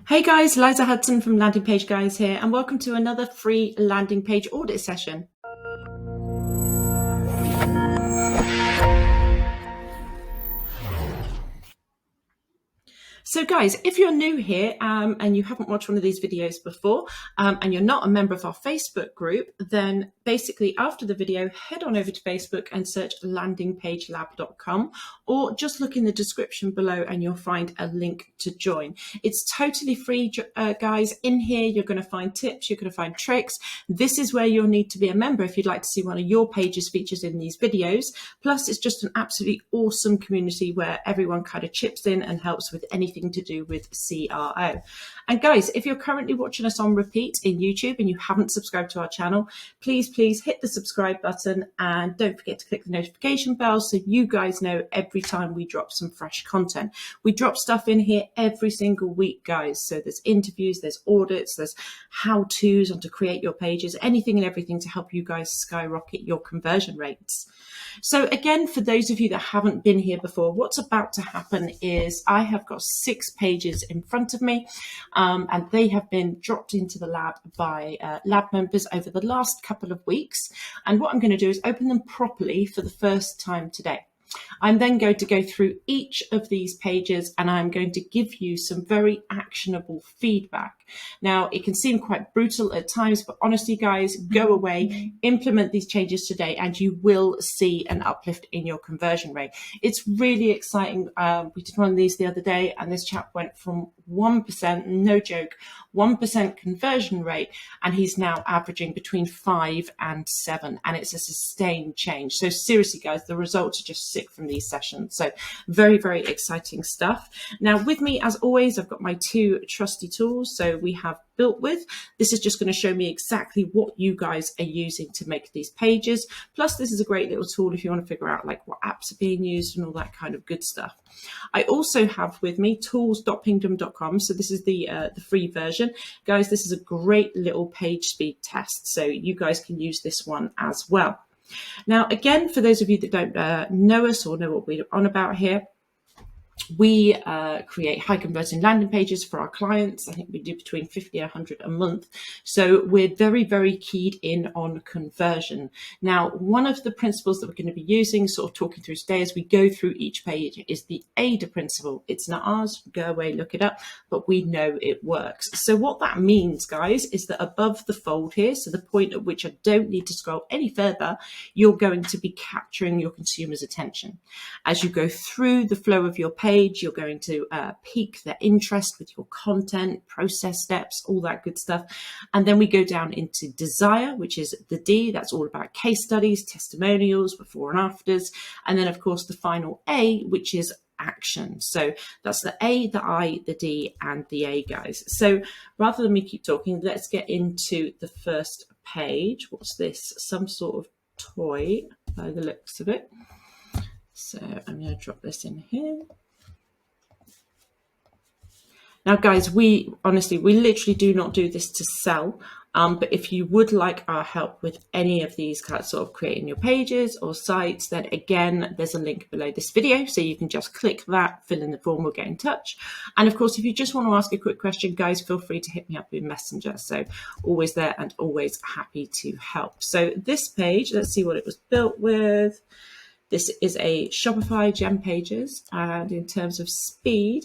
Hey guys, Liza Hudson from Landing Page Guys here, and welcome to another free landing page audit session. So guys, if you're new here and you haven't watched one of these videos before and you're not a member of our Facebook group, then basically after the video, head on over to Facebook and search landingpagelab.com, or just look in the description below and you'll find a link to join. It's totally free, guys. In here, you're going to find tips, you're going to find tricks. This is where you'll need to be a member if you'd like to see one of your pages featured in these videos. Plus, it's just an absolutely awesome community where everyone kind of chips in and helps with anything to do with CRO. And guys, if you're currently watching us on repeat in YouTube and you haven't subscribed to our channel, please hit the subscribe button and don't forget to click the notification bell so you guys know every time we drop some fresh content. We drop stuff in here every single week, guys. So there's interviews, there's audits, there's how-tos on to create your pages, anything and everything to help you guys skyrocket your conversion rates. So again, for those of you that haven't been here before, what's about to happen is I have got 6 pages in front of me, and they have been dropped into the lab by lab members over the last couple of weeks. And what I'm going to do is open them properly for the first time today. I'm then going to go through each of these pages and I'm going to give you some very actionable feedback. Now, it can seem quite brutal at times, but honestly, guys, go away, implement these changes today, and you will see an uplift in your conversion rate. It's really exciting. We did one of these the other day, and this chap went from 1%, no joke, 1% conversion rate, and he's now averaging between 5 and 7, and it's a sustained change. So seriously, guys, the results are just sick from these sessions. So very, very exciting stuff. Now, with me, as always, I've got my 2 trusty tools. So we have Built With. This is just going to show me exactly what you guys are using to make these pages. Plus, this is a great little tool if you want to figure out like what apps are being used and all that kind of good stuff. I also have with me tools.pingdom.com. So this is the free version. Guys, this is a great little page speed test. So you guys can use this one as well. Now, again, for those of you that don't know us or know what we're on about here, we create high converting landing pages for our clients. I think we do between 50 and 100 a month. So we're very, very keyed in on conversion. Now, one of the principles that we're going to be using, sort of talking through today as we go through each page, is the AIDA principle. It's not ours. Go away, look it up, but we know it works. So what that means, guys, is that above the fold here, so the point at which I don't need to scroll any further, you're going to be capturing your consumer's attention. As you go through the flow of your page, you're going to pique their interest with your content, process steps, all that good stuff. And then we go down into desire, which is the D. That's all about case studies, testimonials, before and afters. And then, of course, the final A, which is action. So that's the A, the I, the D, and the A, guys. So rather than me keep talking, let's get into the first page. What's this? Some sort of toy by the looks of it. So I'm going to drop this in here. Now, guys, we literally do not do this to sell. But if you would like our help with any of these kind of sort of creating your pages or sites, then again, there's a link below this video. So you can just click that, fill in the form, or get in touch. And of course, if you just want to ask a quick question, guys, feel free to hit me up in Messenger. So always there and always happy to help. So this page, let's see what it was built with. This is a Shopify Gem Pages, and in terms of speed,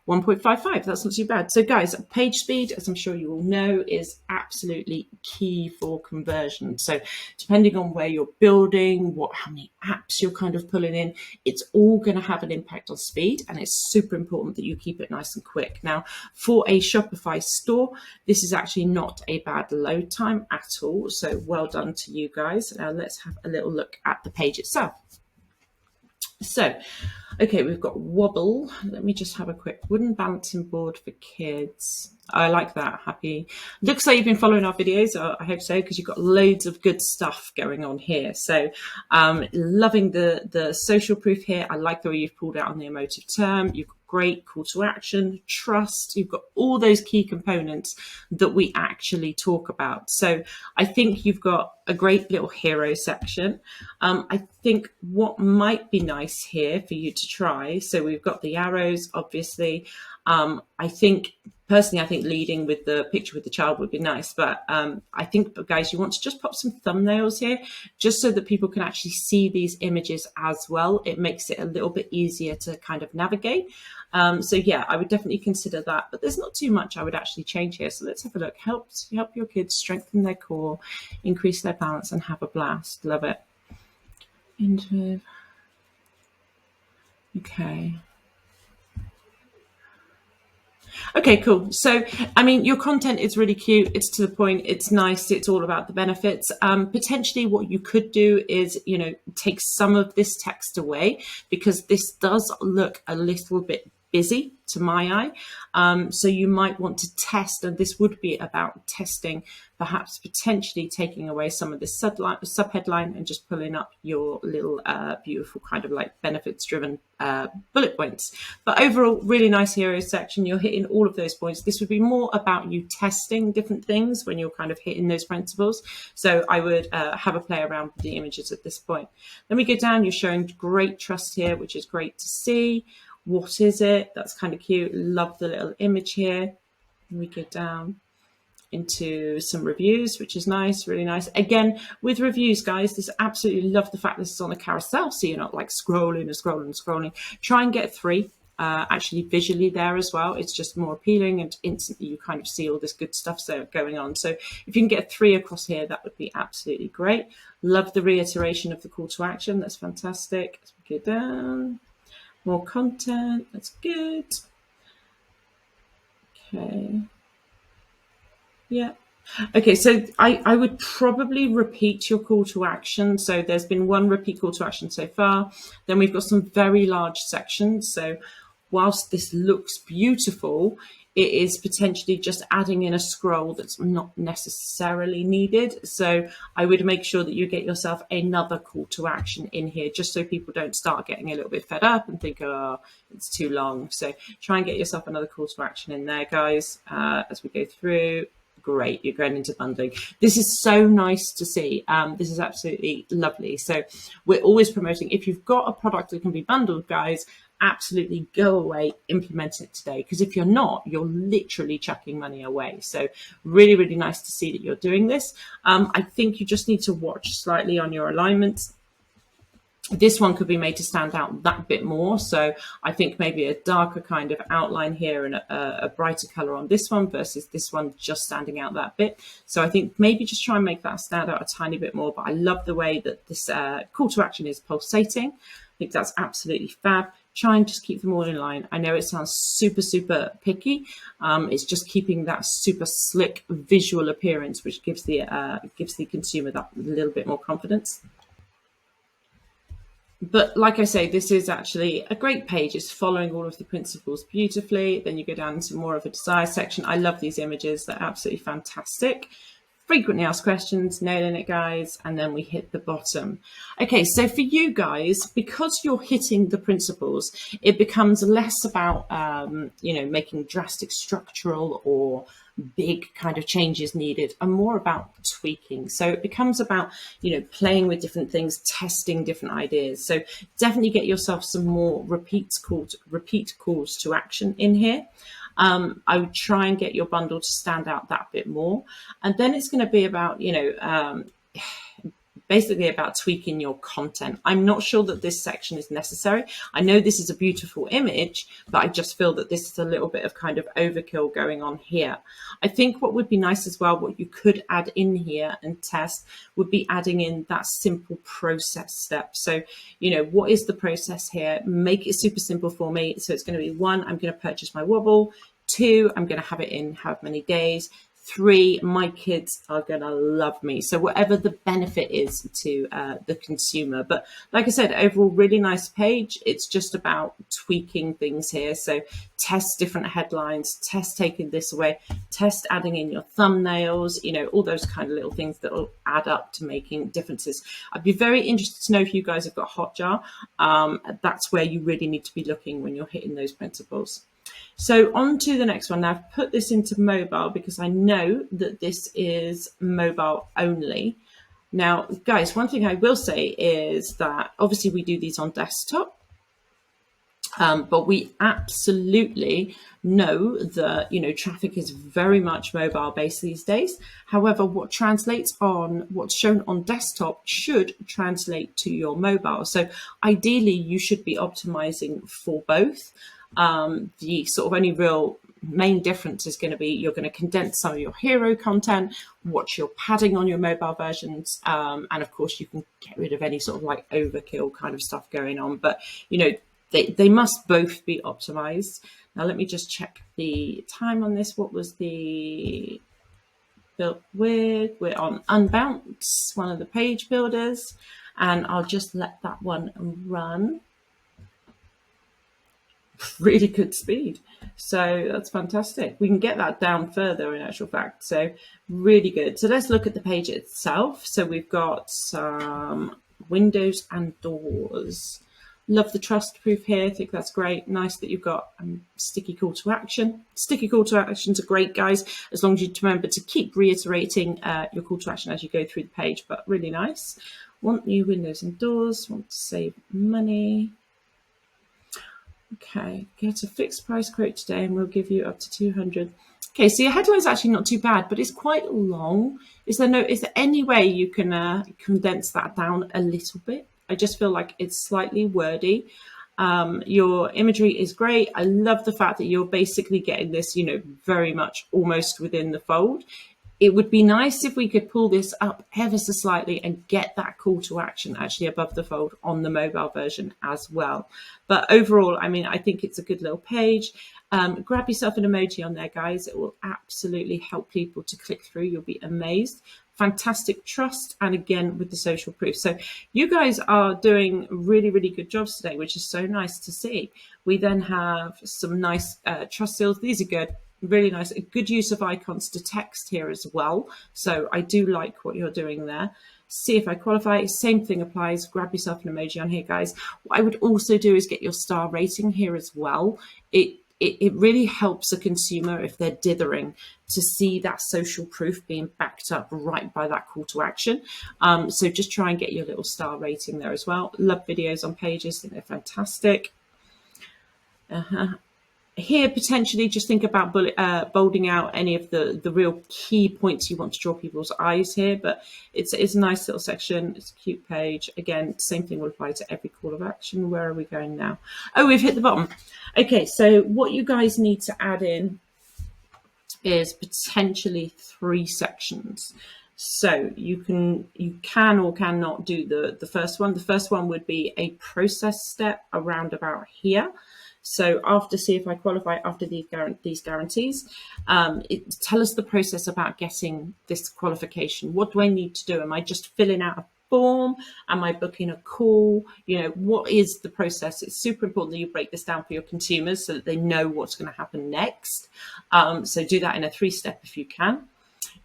1.55. That's not too bad. So guys, page speed, as I'm sure you all know, is absolutely key for conversion. So depending on where you're building, how many apps you're kind of pulling in, it's all going to have an impact on speed, and it's super important that you keep it nice and quick. Now, for a Shopify store, this is actually not a bad load time at all. So well done to you guys. Now let's have a little look at the page itself. So, okay, we've got wobble. Let me just have a quick wooden balancing board for kids. I like that. Happy. Looks like you've been following our videos. I hope so, because you've got loads of good stuff going on here. So loving the social proof here. I like the way you've pulled out on the emotive term. You've got great call to action, trust. You've got all those key components that we actually talk about. So I think you've got a great little hero section. I think what might be nice here for you to try. So we've got the arrows, obviously. I think personally, I think leading with the picture with the child would be nice, but I think, guys, you want to just pop some thumbnails here just so that people can actually see these images as well. It makes it a little bit easier to kind of navigate. So yeah, I would definitely consider that, but there's not too much I would actually change here. So let's have a look. Help your kids strengthen their core, increase their balance, and have a blast. Love it. Okay. Okay, cool. So, I mean, your content is really cute. It's to the point. It's nice. It's all about the benefits. Potentially what you could do is, take some of this text away, because this does look a little bit busy to my eye. So you might want to test, and this would be about testing, perhaps potentially taking away some of this subheadline and just pulling up your little beautiful kind of like benefits driven bullet points. But overall, really nice hero section. You're hitting all of those points. This would be more about you testing different things when you're kind of hitting those principles. So I would have a play around with the images at this point. Then we go down, you're showing great trust here, which is great to see. What is it? That's kind of cute. Love the little image here. And we go down into some reviews, which is nice, really nice. Again, with reviews, guys, this absolutely love the fact this is on a carousel, so you're not like scrolling and scrolling and scrolling. Try and get 3 actually visually there as well. It's just more appealing, and instantly you kind of see all this good stuff going on. So if you can get 3 across here, that would be absolutely great. Love the reiteration of the call to action. That's fantastic. As we go down, more content. That's good. Okay. Yeah. Okay, so I would probably repeat your call to action. So there's been 1 repeat call to action so far. Then we've got some very large sections. So whilst this looks beautiful, it is potentially just adding in a scroll that's not necessarily needed. So I would make sure that you get yourself another call to action in here, just so people don't start getting a little bit fed up and think, oh, it's too long. So try and get yourself another call to action in there, guys, as we go through. Great, you're going into bundling. This is so nice to see. This is absolutely lovely. So we're always promoting, if you've got a product that can be bundled, guys, absolutely go away, implement it today, because if you're not, you're literally chucking money away. So really, really nice to see that you're doing this. I think you just need to watch slightly on your alignments. This one could be made to stand out that bit more. So I think maybe a darker kind of outline here and a brighter color on this one versus this one just standing out that bit. So I think maybe just try and make that stand out a tiny bit more. But I love the way that this call to action is pulsating. I think that's absolutely fab. Try and just keep them all in line. I know it sounds super, super picky. It's just keeping that super slick visual appearance, which gives the consumer that little bit more confidence. But like I say, this is actually a great page. It's following all of the principles beautifully. Then you go down into more of a desire section. I love these images. They're absolutely fantastic. Frequently asked questions, nailing it, guys. And then we hit the bottom. Okay, so for you guys, because you're hitting the principles, it becomes less about, making drastic structural or big kind of changes needed, and more about tweaking. So it becomes about, playing with different things, testing different ideas. So definitely get yourself some more repeat calls to action in here. I would try and get your bundle to stand out that bit more. And then it's going to be about, basically about tweaking your content. I'm not sure that this section is necessary. I know this is a beautiful image, but I just feel that this is a little bit of kind of overkill going on here. I think what would be nice as well, what you could add in here and test, would be adding in that simple process step. So, what is the process here? Make it super simple for me. So it's going to be 1, I'm going to purchase my wobble. 2, I'm going to have it in how many days. 3, my kids are going to love me. So whatever the benefit is to the consumer. But like I said, overall, really nice page. It's just about tweaking things here. So test different headlines, test taking this away, test adding in your thumbnails, all those kind of little things that will add up to making differences. I'd be very interested to know if you guys have got Hotjar. That's where you really need to be looking when you're hitting those principles. So on to the next one. Now I've put this into mobile because I know that this is mobile only. Now, guys, one thing I will say is that obviously we do these on desktop. But we absolutely know that, traffic is very much mobile based these days. However, what's shown on desktop should translate to your mobile. So ideally, you should be optimizing for both. The sort of only real main difference is going to be you're going to condense some of your hero content, watch your padding on your mobile versions, and of course you can get rid of any sort of like overkill kind of stuff going on. But they must both be optimized. Now let me just check the time on this. What was the built with? We're on Unbounce, one of the page builders, and I'll just let that one run. Really good speed. So that's fantastic. We can get that down further in actual fact. So really good. So let's look at the page itself. So we've got some windows and doors. Love the trust proof here. I think that's great. Nice that you've got sticky call to action. Sticky call to actions are great, guys, as long as you remember to keep reiterating your call to action as you go through the page, but really nice. Want new windows and doors. Want to save money. Okay, get a fixed price quote today and we'll give you up to 200. Okay, so your headline is actually not too bad, but it's quite long. Is there any way you can condense that down a little bit? I just feel like it's slightly wordy. Your imagery is great. I love the fact that you're basically getting this, very much almost within the fold. It would be nice if we could pull this up ever so slightly and get that call to action actually above the fold on the mobile version as well. But overall, I think it's a good little page. Grab yourself an emoji on there, guys. It will absolutely help people to click through. You'll be amazed. Fantastic trust, and again with the social proof. So you guys are doing really, really good jobs today, which is so nice to see. We then have some nice trust seals. These are good. Really nice. A good use of icons to text here as well. So I do like what you're doing there. See if I qualify. Same thing applies. Grab yourself an emoji on here, guys. What I would also do is get your star rating here as well. It really helps a consumer if they're dithering to see that social proof being backed up right by that call to action. So just try and get your little star rating there as well. Love videos on pages. I think they're fantastic. Here, potentially just think about bolding out any of the real key points you want to draw people's eyes here, but it's a nice little section. It's a cute page. Again, same thing will apply to every call of action. Where are we going now? Oh, we've hit the bottom. Okay, so what you guys need to add in is potentially 3 sections. So you can or cannot do the first one. The first one would be a process step around about here. So after see if I qualify, after these guarantees, tell us the process about getting this qualification. What do I need to do? Am I just filling out a form? Am I booking a call? What is the process? It's super important that you break this down for your consumers so that they know what's going to happen next. So do that in a 3-step if you can.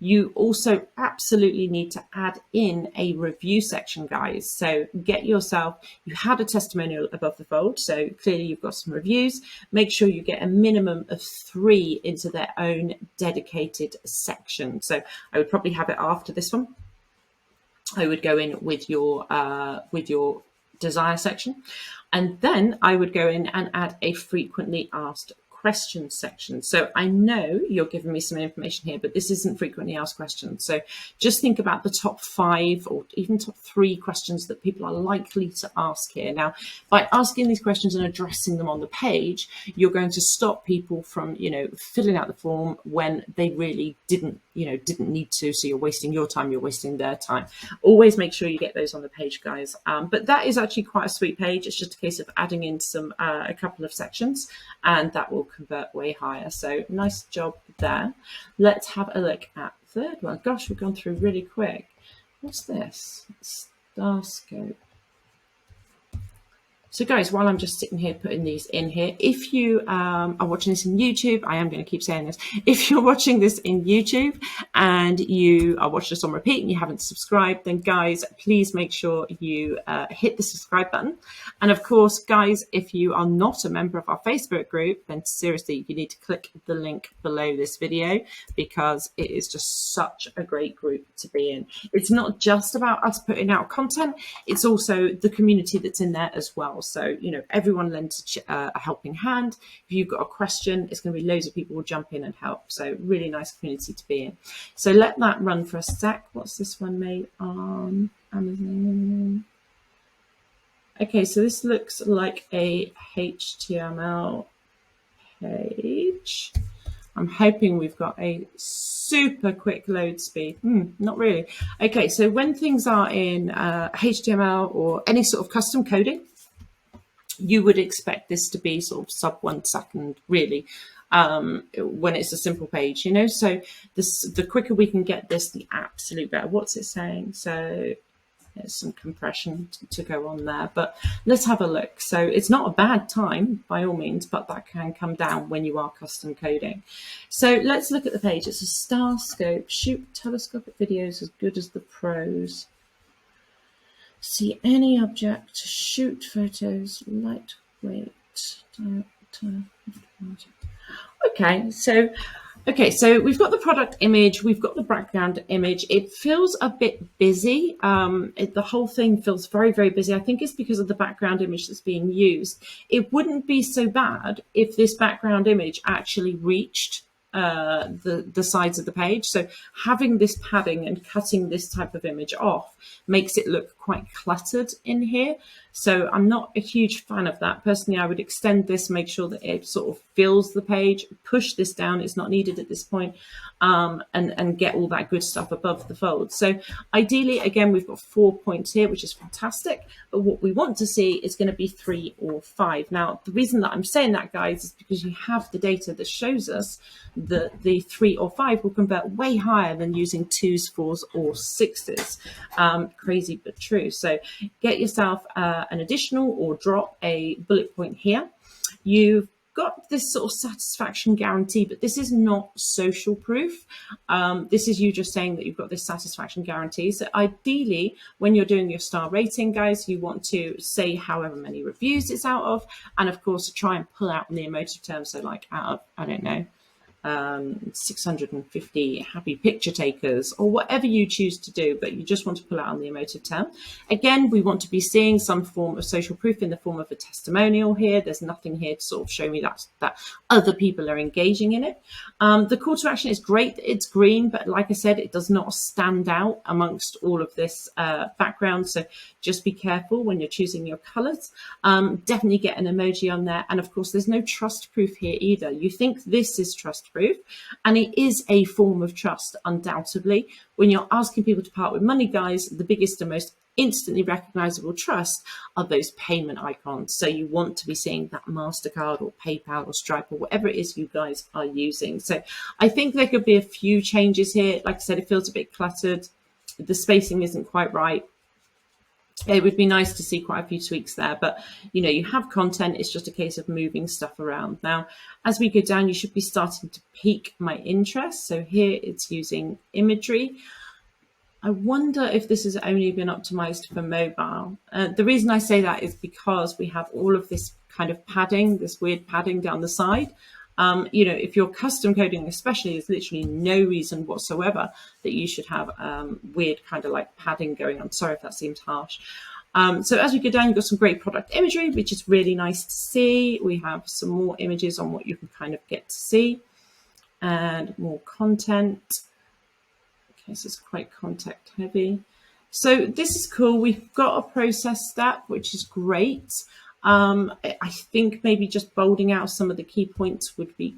You also absolutely need to add in a review section, guys. So you had a testimonial above the fold, so clearly you've got some reviews. Make sure you get a minimum of 3 into their own dedicated section. So I would probably have it after this one. I would go in with your desire section, and then I would go in and add a frequently asked questions section. So I know you're giving me some information here, but this isn't frequently asked questions. So just think about the top 5 or even top 3 questions that people are likely to ask here. Now, by asking these questions and addressing them on the page, you're going to stop people from, filling out the form when they really didn't need to. So you're wasting your time, you're wasting their time. Always make sure you get those on the page, guys. But that is actually quite a sweet page. It's just a case of adding in a couple of sections, and that will convert way higher. So nice job there. Let's have a look at the third one. Gosh, we've gone through really quick. What's this? Star scope. So guys, while I'm just sitting here putting these in here, if you are watching this in YouTube, I am going to keep saying this. If you're watching this in YouTube and you are watching this on repeat and you haven't subscribed, then guys, please make sure you hit the subscribe button. And of course, guys, if you are not a member of our Facebook group, then seriously, you need to click the link below this video because it is just such a great group to be in. It's not just about us putting out content, it's also the community that's in there as well. well. So, everyone lends a helping hand. If you've got a question, it's going to be loads of people will jump in and help. So really nice community to be in. So let that run for a sec. What's this one made on Amazon? Okay, so this looks like a HTML page. I'm hoping we've got a super quick load speed. Not really. Okay, so when things are in HTML or any sort of custom coding, you would expect this to be sort of sub 1 second, really, when it's a simple page, So the quicker we can get this, the absolute better. What's it saying? So there's some compression to go on there, but let's have a look. So it's not a bad time by all means, but that can come down when you are custom coding. So let's look at the page. It's a star scope, shoot telescopic videos as good as the pros. See any object, shoot photos, lightweight. Okay, so we've got the product image, we've got the background image. It feels a bit busy. The whole thing feels very, very busy. I think it's because of the background image that's being used. It wouldn't be so bad if this background image actually reached the sides of the page. So having this padding and cutting this type of image off makes it look quite cluttered in here. So I'm not a huge fan of that. Personally, I would extend this, make sure that it sort of fills the page, push this down, it's not needed at this point, and get all that good stuff above the fold. So ideally, again, we've got 4 points here, which is fantastic, but what we want to see is going to be 3 or 5. Now, the reason that I'm saying that, guys, is because you have the data that shows us that the 3 or 5 will convert way higher than using 2s, 4s, or 6s. Crazy but true. So get yourself an additional or drop a bullet point here. You've got this sort of satisfaction guarantee, but this is not social proof. This is you just saying that you've got this satisfaction guarantee. So ideally, when you're doing your star rating, guys, you want to say however many reviews it's out of, and of course try and pull out in the emotive terms. So like out of, I don't know, 650 happy picture takers, or whatever you choose to do, but you just want to pull out on the emotive term. Again, we want to be seeing some form of social proof in the form of a testimonial here. There's nothing here to sort of show me that other people are engaging in it. The call to action is great. It's green, but like I said, it does not stand out amongst all of this background. So just be careful when you're choosing your colors. Definitely get an emoji on there. And of course, there's no trust proof here either. You think this is trust proof, and it is a form of trust, undoubtedly. When you're asking people to part with money, guys, the biggest and most instantly recognizable trust are those payment icons. So you want to be seeing that MasterCard or PayPal or Stripe or whatever it is you guys are using. So I think there could be a few changes here. Like I said, it feels a bit cluttered. The spacing isn't quite right. It would be nice to see quite a few tweaks there, but you have content. It's just a case of moving stuff around. Now, as we go down, you should be starting to pique my interest. So here it's using imagery. I wonder if this has only been optimized for mobile. The reason I say that is because we have all of this kind of padding, this weird padding down the side. If you're custom coding, especially, there's literally no reason whatsoever that you should have weird kind of like padding going on. Sorry if that seems harsh. So as we go down, you've got some great product imagery, which is really nice to see. We have some more images on what you can kind of get to see, and more content. Okay, so it's quite context heavy. So this is cool. We've got a process step, which is great. I think maybe just bolding out some of the key points would be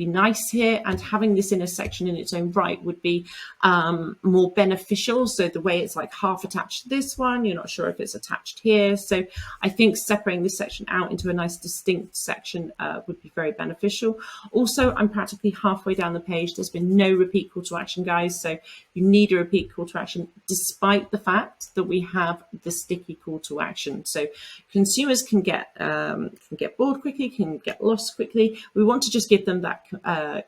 nice here, and having this in a section in its own right would be more beneficial. So the way it's like half attached to this one, you're not sure if it's attached here. So I think separating this section out into a nice distinct section would be very beneficial. Also, I'm practically halfway down the page. There's been no repeat call to action, guys. So you need a repeat call to action, despite the fact that we have the sticky call to action. So consumers can get bored quickly, can get lost quickly. We want to just give them that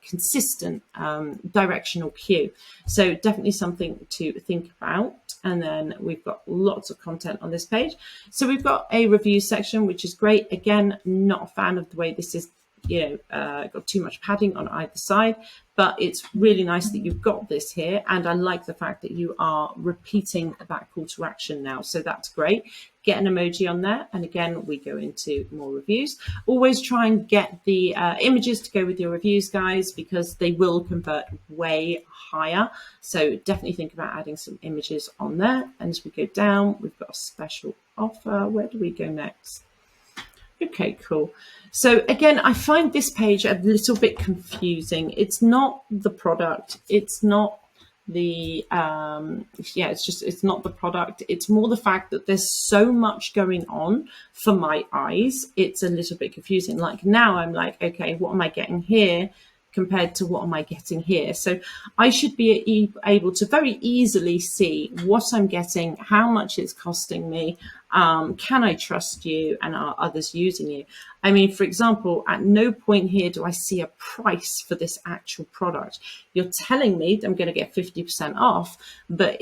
consistent directional cue. So definitely something to think about. And then we've got lots of content on this page. So we've got a review section, which is great. Again, not a fan of the way this is got too much padding on either side. But it's really nice that you've got this here. And I like the fact that you are repeating that call to action now. So that's great. Get an emoji on there. And again, we go into more reviews. Always try and get the images to go with your reviews, guys, because they will convert way higher. So definitely think about adding some images on there. And as we go down, we've got a special offer. Where do we go next? Okay, cool. So again, I find this page a little bit confusing. It's not the product. It's not the, it's not the product. It's more the fact that there's so much going on for my eyes. It's a little bit confusing. Like now I'm like, okay, what am I getting here compared to what am I getting here? So I should be able to very easily see what I'm getting, how much it's costing me. Can I trust you, and are others using you? I mean, for example, at no point here do I see a price for this actual product. You're telling me that I'm going to get 50% off, but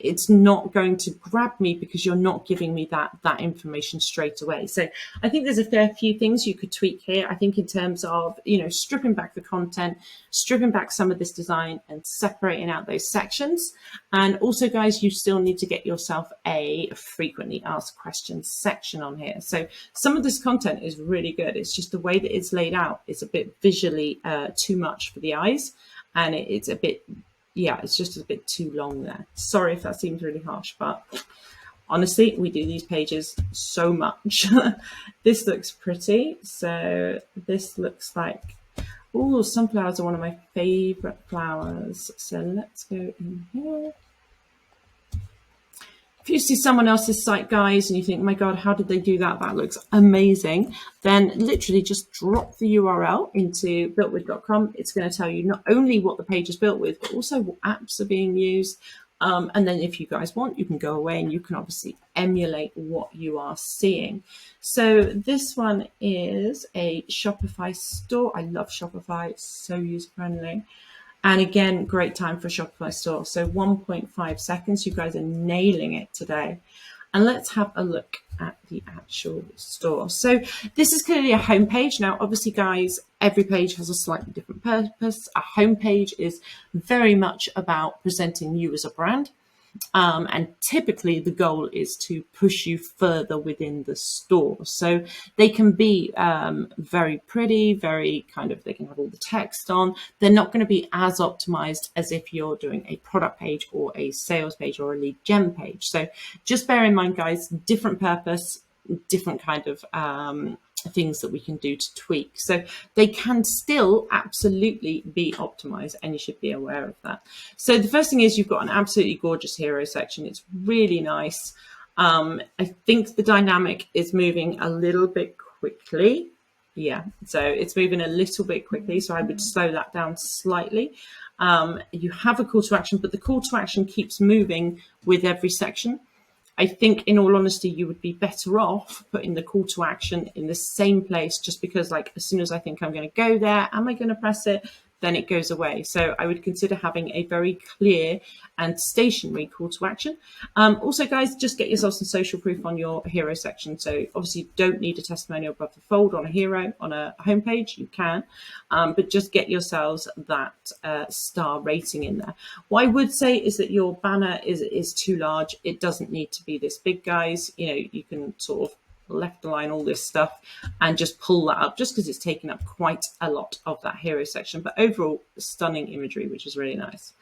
it's not going to grab me because you're not giving me that information straight away. So I think there's a fair few things you could tweak here. I think in terms of, stripping back the content, stripping back some of this design and separating out those sections. And also, guys, you still need to get yourself a frequently asked questions section on here. So some of this content is really good. It's just the way that it's laid out is a bit visually too much for the eyes. And it's a bit, it's just a bit too long there. Sorry if that seems really harsh, but honestly, we do these pages so much. This looks pretty. So this looks like, oh, sunflowers are one of my favorite flowers. So let's go in here. If you see someone else's site, guys, and you think, oh my God, how did they do that? That looks amazing. Then literally just drop the URL into builtwith.com. It's going to tell you not only what the page is built with, but also what apps are being used. And then if you guys want, you can go away and you can obviously emulate what you are seeing. So this one is a Shopify store. I love Shopify. It's so user-friendly. And again, great time for Shopify Store. So 1.5 seconds. You guys are nailing it today. And let's have a look at the actual store. So this is clearly a homepage. Now, obviously, guys, every page has a slightly different purpose. A homepage is very much about presenting you as a brand. And typically the goal is to push you further within the store. So they can be very pretty, very they can have all the text on. They're not going to be as optimized as if you're doing a product page or a sales page or a lead gen page. So just bear in mind, guys, different purpose, different kind of things that we can do to tweak. So they can still absolutely be optimized, and you should be aware of that. So the first thing is you've got an absolutely gorgeous hero section. It's really nice. I think the dynamic is moving a little bit quickly. Yeah, so it's moving a little bit quickly. So I would slow that down slightly. You have a call to action, but the call to action keeps moving with every section. I think, in all honesty, you would be better off putting the call to action in the same place, just because, as soon as I think I'm going to go there, am I going to press it? Then it goes away. So I would consider having a very clear and stationary call to action. Also, guys, just get yourself some social proof on your hero section. So obviously you don't need a testimonial above the fold on a hero on a homepage. You can, but just get yourselves that star rating in there. What I would say is that your banner is too large. It doesn't need to be this big, guys. You can sort of left align all this stuff and just pull that up, just because it's taken up quite a lot of that hero section. But overall, stunning imagery, which is really nice.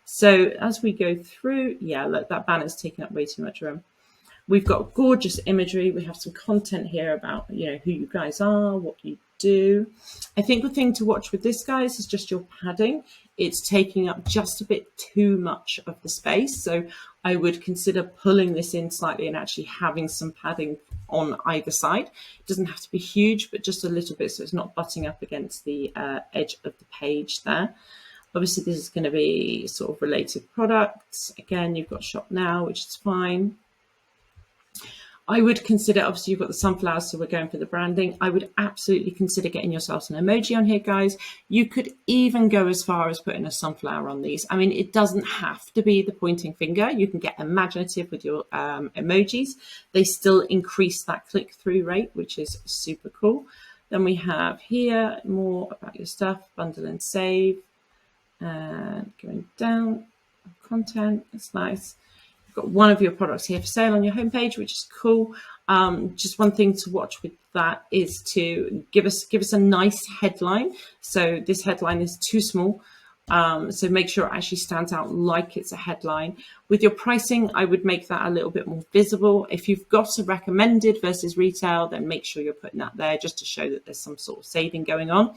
So as we go through, look, that banner's taking up way too much room. We've got gorgeous imagery. We have some content here about who you guys are, what you do. I think the thing to watch with this, guys, is just your padding. It's taking up just a bit too much of the space. So I would consider pulling this in slightly and actually having some padding on either side. It doesn't have to be huge, but just a little bit, so it's not butting up against the edge of the page there. Obviously, this is going to be sort of related products. Again, you've got shop now, which is fine. I would consider, obviously, you've got the sunflowers, so we're going for the branding. I would absolutely consider getting yourselves an emoji on here, guys. You could even go as far as putting a sunflower on these. I mean, it doesn't have to be the pointing finger. You can get imaginative with your emojis. They still increase that click-through rate, which is super cool. Then we have here more about your stuff, bundle and save, and going down, content, that's nice. You've got one of your products here for sale on your homepage, which is cool. Just one thing to watch with that is to give us a nice headline. So this headline is too small. So make sure it actually stands out like it's a headline. With your pricing, I would make that a little bit more visible. If you've got a recommended versus retail, then make sure you're putting that there just to show that there's some sort of saving going on.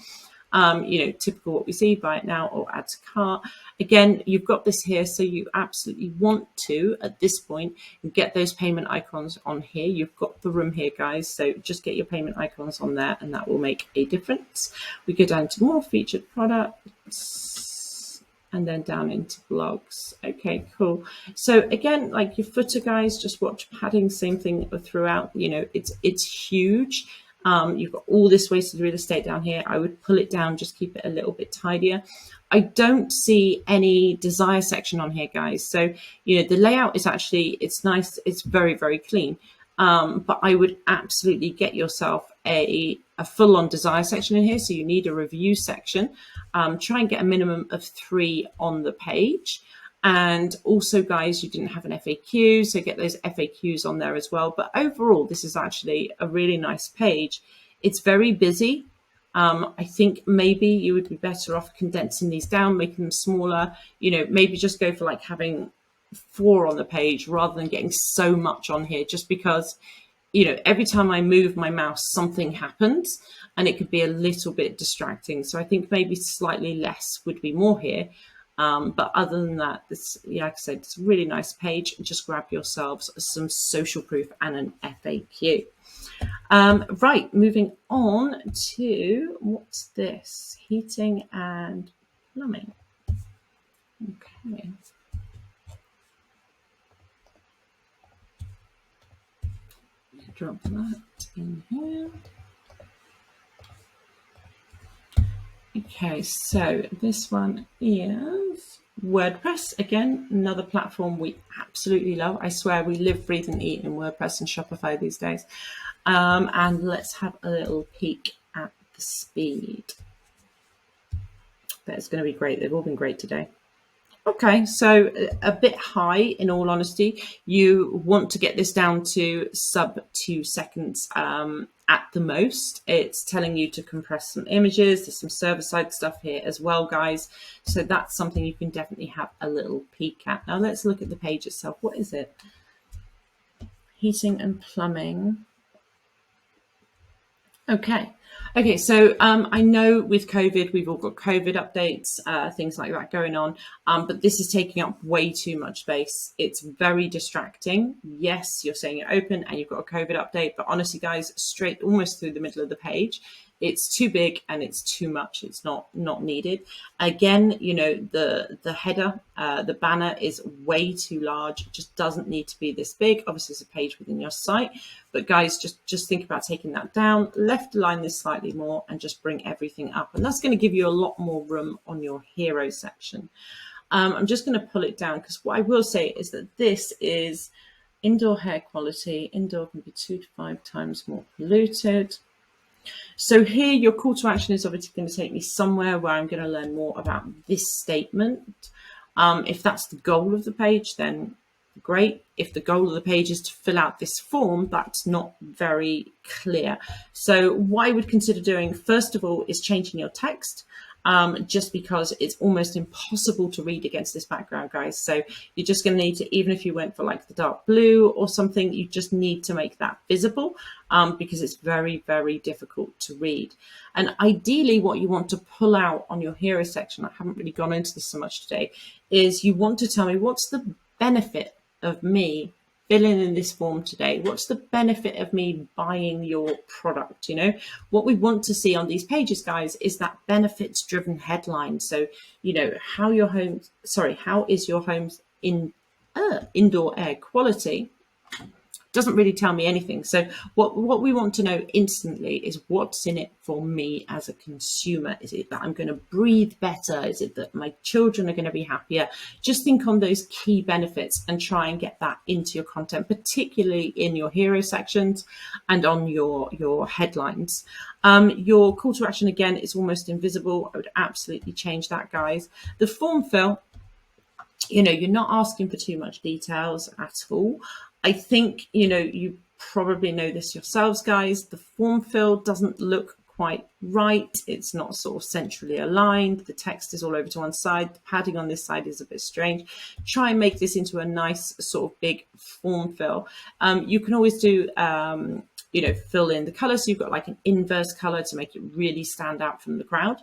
Typical what we see, buy it now or add to cart. Again, you've got this here, so you absolutely want to, at this point, get those payment icons on here. You've got the room here, guys, so just get your payment icons on there and that will make a difference. We go down to more featured products and then down into blogs. Okay, cool. So again, like your footer, guys, just watch padding, same thing throughout. It's huge. You've got all this wasted real estate down here. I would pull it down, just keep it a little bit tidier. I don't see any desire section on here, guys. So, the layout is actually, it's nice. It's very, very clean. But I would absolutely get yourself a full-on desire section in here. So you need a review section. Try and get a minimum of 3 on the page. And also, guys, you didn't have an FAQ, so get those FAQs on there as well. But overall, this is actually a really nice page. It's very busy. I think maybe you would be better off condensing these down, making them smaller. Maybe just go for like having 4 on the page rather than getting so much on here, just because, every time I move my mouse, something happens and it could be a little bit distracting. So I think maybe slightly less would be more here. But other than that, this, like I said, it's a really nice page. Just grab yourselves some social proof and an FAQ. Right, moving on to, what's this? Heating and plumbing. Okay. Drop that in here. Okay, so this one is WordPress. Again, another platform we absolutely love. I swear we live, breathe and eat in WordPress and Shopify these days. And let's have a little peek at the speed. That's going to be great. They've all been great today. Okay, so a bit high, in all honesty. You want to get this down to sub 2 seconds at the most. It's telling you to compress some images. There's some server-side stuff here as well, guys. So that's something you can definitely have a little peek at. Now let's look at the page itself. What is it? Heating and plumbing. Okay, so I know with COVID, we've all got COVID updates, things like that going on, but this is taking up way too much space. It's very distracting. Yes, you're saying it open and you've got a COVID update, but honestly, guys, straight almost through the middle of the page, it's too big and it's too much. It's not needed. Again, the header, the banner is way too large. It just doesn't need to be this big. Obviously, it's a page within your site, but guys, just think about taking that down, left align this slightly more, and just bring everything up. And that's going to give you a lot more room on your hero section. I'm just going to pull it down because what I will say is that this is indoor air quality. Indoor can be 2 to 5 times more polluted. So here your call to action is obviously going to take me somewhere where I'm going to learn more about this statement. If that's the goal of the page, then great. If the goal of the page is to fill out this form, that's not very clear. So what I would consider doing, first of all, is changing your text. Just because it's almost impossible to read against this background, guys. So you're just going to need to, even if you went for like the dark blue or something, you just need to make that visible because it's very, very difficult to read. And ideally what you want to pull out on your hero section, I haven't really gone into this so much today, is you want to tell me what's the benefit of me filling in this form today. What's the benefit of me buying your product? What we want to see on these pages, guys, is that benefits driven headline. So, how is your home's indoor air quality doesn't really tell me anything. So what we want to know instantly is what's in it for me as a consumer. Is it that I'm going to breathe better? Is it that my children are going to be happier? Just think on those key benefits and try and get that into your content, particularly in your hero sections and on your headlines. Your call to action, again, is almost invisible. I would absolutely change that, guys. The form fill, you're not asking for too much details at all. I think, you probably know this yourselves, guys. The form fill doesn't look quite right. It's not sort of centrally aligned. The text is all over to one side. The padding on this side is a bit strange. Try and make this into a nice sort of big form fill. You can always do fill in the color. So you've got like an inverse color to make it really stand out from the crowd.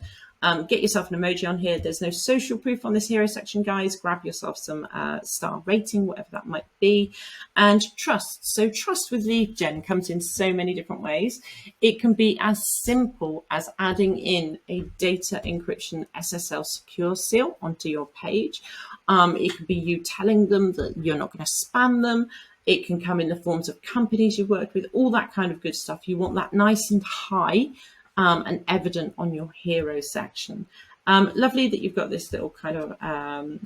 Get yourself an emoji on here. There's no social proof on this hero section, guys. Grab yourself some star rating, whatever that might be. And trust. So trust with lead gen comes in so many different ways. It can be as simple as adding in a data encryption SSL secure seal onto your page. It could be you telling them that you're not going to spam them. It can come in the forms of companies you've worked with, all that kind of good stuff. You want that nice and high and evident on your hero section. Lovely that you've got this little kind of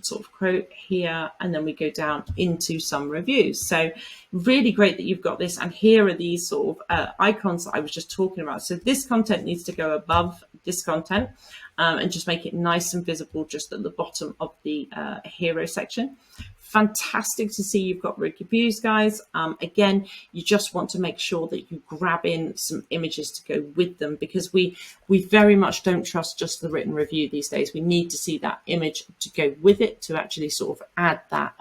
sort of quote here, and then we go down into some reviews. So really great that you've got this, and here are these sort of icons that I was just talking about. So this content needs to go above this content and just make it nice and visible just at the bottom of the hero section. Fantastic to see you've got reviews, guys. Again, you just want to make sure that you grab in some images to go with them, because we very much don't trust just the written review these days. We need to see that image to go with it to actually sort of add that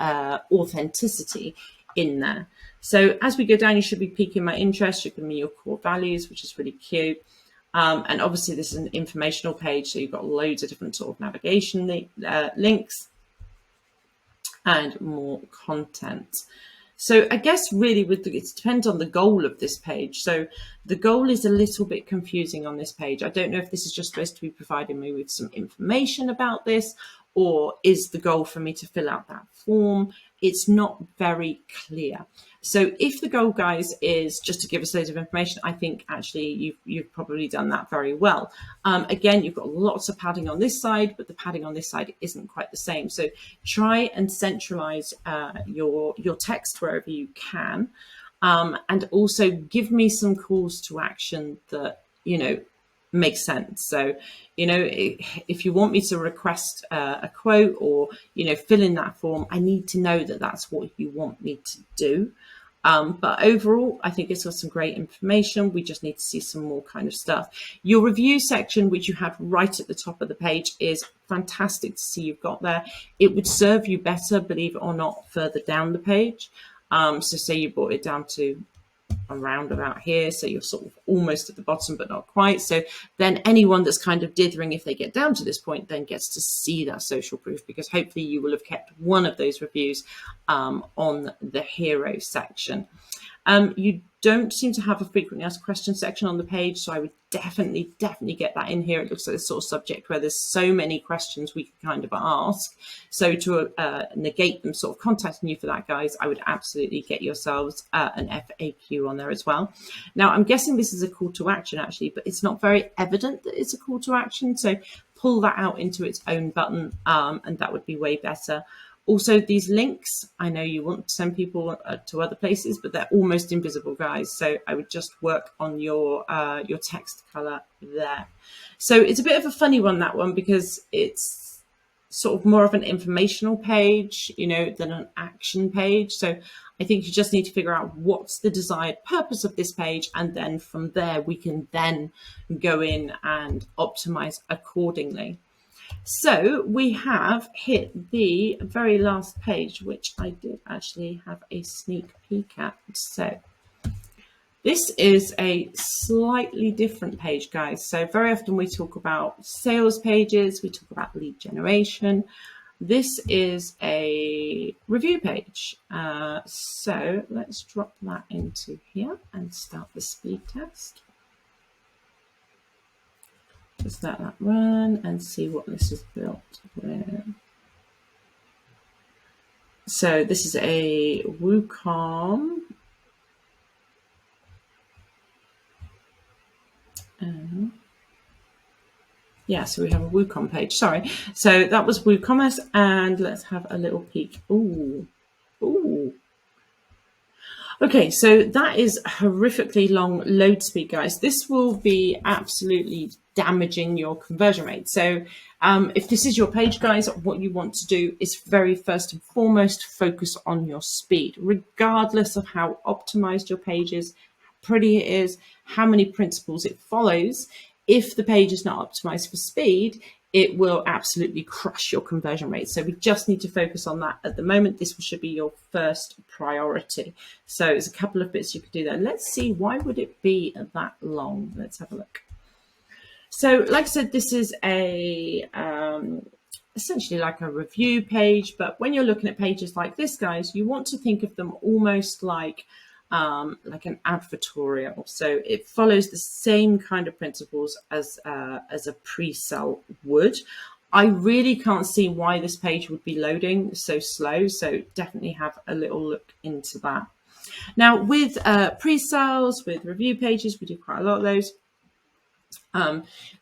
authenticity in there. So as we go down, you should be piquing my interest. You're giving me your core values, which is really cute. And obviously this is an informational page, so you've got loads of different sort of navigation links and more content. So I guess really it depends on the goal of this page. So the goal is a little bit confusing on this page. I don't know if this is just supposed to be providing me with some information about this, or is the goal for me to fill out that form? It's not very clear. So if the goal, guys, is just to give us loads of information, I think actually you've probably done that very well. Again, you've got lots of padding on this side, but the padding on this side isn't quite the same. So try and centralize your text wherever you can, and also give me some calls to action that makes sense. So if you want me to request a quote or fill in that form, I need to know that that's what you want me to do. But overall, I think it's got some great information. We just need to see some more kind of stuff. Your review section, which you have right at the top of the page, is fantastic to see you've got there. It would serve you better, believe it or not, further down the page. So say you brought it down to around about here, so you're sort of almost at the bottom but not quite. So then anyone that's kind of dithering, if they get down to this point, then gets to see that social proof, because hopefully you will have kept one of those reviews on the hero section. You don't seem to have a frequently asked questions section on the page, so I would definitely get that in here. It looks like this sort of subject where there's so many questions we can kind of ask. So to negate them sort of contacting you for that, guys, I would absolutely get yourselves an FAQ on there as well. Now, I'm guessing this is a call to action actually, but it's not very evident that it's a call to action. So pull that out into its own button, and that would be way better. Also, these links, I know you want to send people to other places, but they're almost invisible, guys. So I would just work on your text color there. So it's a bit of a funny one, that one, because it's sort of more of an informational page, than an action page. So I think you just need to figure out what's the desired purpose of this page. And then from there, we can then go in and optimize accordingly. So we have hit the very last page, which I did actually have a sneak peek at. So this is a slightly different page, guys. So very often we talk about sales pages, we talk about lead generation. This is a review page. So let's drop that into here and start the speed test. Just let that run and see what this is built with. So this is a WooCommerce Yeah, so we have a WooCom page. Sorry. So that was WooCommerce, and let's have a little peek. Ooh. Okay, so that is horrifically long load speed, guys. This will be absolutely damaging your conversion rate. So if this is your page, guys, what you want to do is very first and foremost focus on your speed, regardless of how optimized your page is, how pretty it is, how many principles it follows. If the page is not optimized for speed, it will absolutely crush your conversion rate. So we just need to focus on that at the moment. This should be your first priority. So there's a couple of bits you could do there. Let's see, why would it be that long? Let's have a look. So like I said, this is a essentially like a review page, but when you're looking at pages like this, guys, you want to think of them almost like an advertorial. So it follows the same kind of principles as a pre-sale would. I really can't see why this page would be loading so slow. So definitely have a little look into that. Now with pre-sales, with review pages, we do quite a lot of those.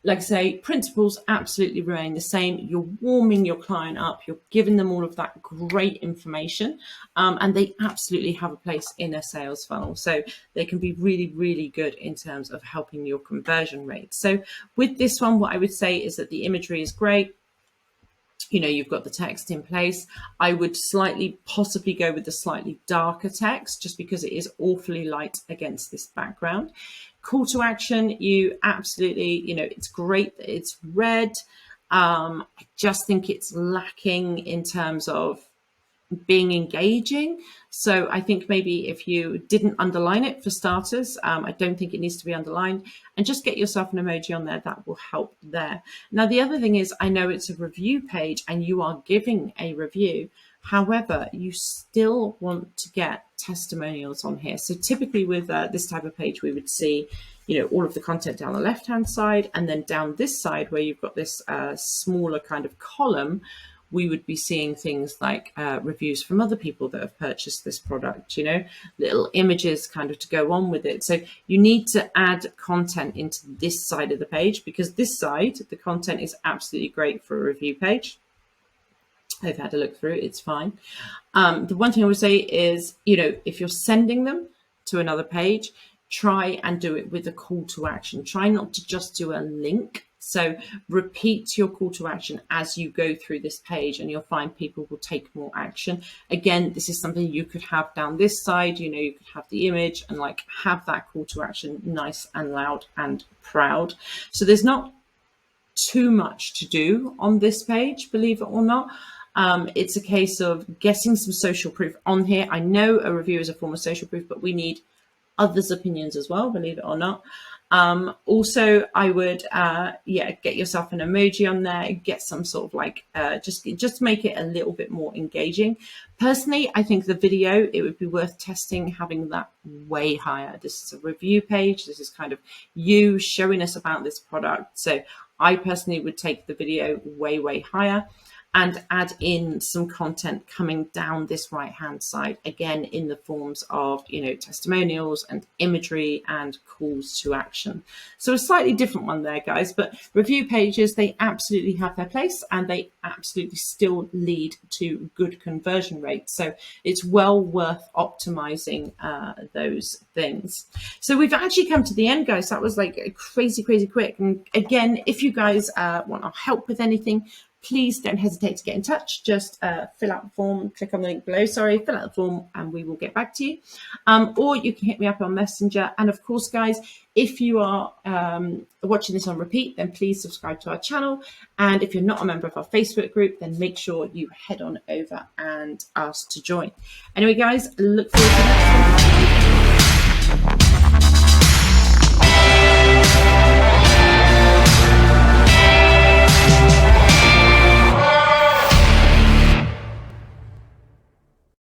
Like I say, principles absolutely remain the same. You're warming your client up, you're giving them all of that great information, and they absolutely have a place in a sales funnel. So they can be really, really good in terms of helping your conversion rate. So with this one, what I would say is that the imagery is great. You know, you've got the text in place. I would possibly go with the slightly darker text, just because it is awfully light against this background. Call to action, you absolutely, it's great that it's red. I just think it's lacking in terms of being engaging. So I think maybe if you didn't underline it for starters, I don't think it needs to be underlined, and just get yourself an emoji on there. That will help there. Now, the other thing is, I know it's a review page and you are giving a review. However, you still want to get testimonials on here. So typically with this type of page, we would see, all of the content down the left-hand side, and then down this side where you've got this smaller kind of column, we would be seeing things like reviews from other people that have purchased this product, little images kind of to go on with it. So you need to add content into this side of the page, because this side, the content is absolutely great for a review page. I've had a look through, it's fine. The one thing I would say is, if you're sending them to another page, try and do it with a call to action. Try not to just do a link. So repeat your call to action as you go through this page, and you'll find people will take more action. Again, this is something you could have down this side. You could have the image and have that call to action nice and loud and proud. So there's not too much to do on this page, believe it or not. It's a case of getting some social proof on here. I know a review is a form of social proof, but we need others' opinions as well, believe it or not. Also, I would, get yourself an emoji on there, get some sort of just make it a little bit more engaging. Personally, I think the video, it would be worth testing having that way higher. This is a review page. This is kind of you showing us about this product. So I personally would take the video way, way higher, and add in some content coming down this right-hand side, again, in the forms of, testimonials and imagery and calls to action. So a slightly different one there, guys, but review pages, they absolutely have their place, and they absolutely still lead to good conversion rates. So it's well worth optimizing those things. So we've actually come to the end, guys. That was crazy, crazy quick. And again, if you guys want our help with anything, please don't hesitate to get in touch. Just fill out the form, click on the link below, fill out the form, and we will get back to you. Or you can hit me up on Messenger. And of course, guys, if you are watching this on repeat, then please subscribe to our channel. And if you're not a member of our Facebook group, then make sure you head on over and ask to join. Anyway, guys, look forward to the next one.